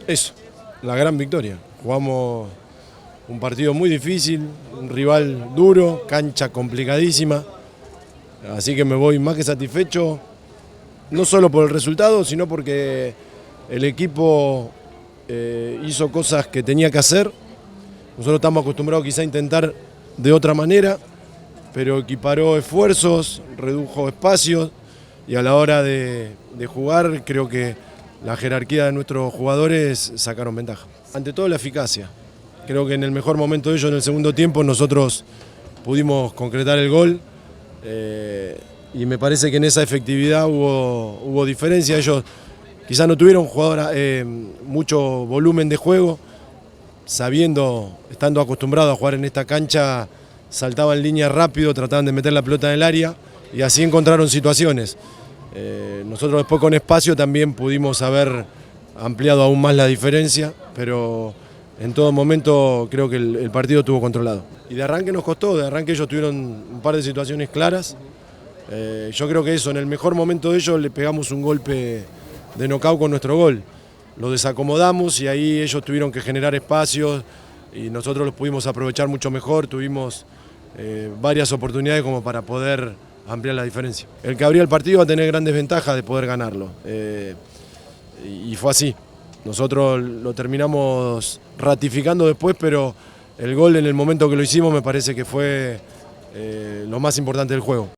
Eso, la gran victoria. Jugamos un partido muy difícil, un rival duro, cancha complicadísima, así que me voy más que satisfecho, no solo por el resultado, sino porque el equipo hizo cosas que tenía que hacer. Nosotros estamos acostumbrados quizá a intentar de otra manera, pero equiparó esfuerzos, redujo espacios y a la hora de jugar creo que la jerarquía de nuestros jugadores sacaron ventaja. Ante todo la eficacia. Creo que en el mejor momento de ellos en el segundo tiempo nosotros pudimos concretar el gol y me parece que en esa efectividad hubo diferencia. Ellos quizás no tuvieron mucho volumen de juego, estando acostumbrados a jugar en esta cancha, saltaban líneas rápido, trataban de meter la pelota en el área y así encontraron situaciones. Nosotros después con espacio también pudimos haber ampliado aún más la diferencia, pero en todo momento creo que el partido estuvo controlado. Y de arranque nos costó, de arranque ellos tuvieron un par de situaciones claras. Yo creo que eso, en el mejor momento de ellos le pegamos un golpe de nocaut con nuestro gol. Lo desacomodamos y ahí ellos tuvieron que generar espacios y nosotros los pudimos aprovechar mucho mejor, tuvimos varias oportunidades como para poder ampliar la diferencia. El que abría el partido va a tener grandes ventajas de poder ganarlo y fue así. Nosotros lo terminamos ratificando después, pero el gol en el momento que lo hicimos me parece que fue lo más importante del juego.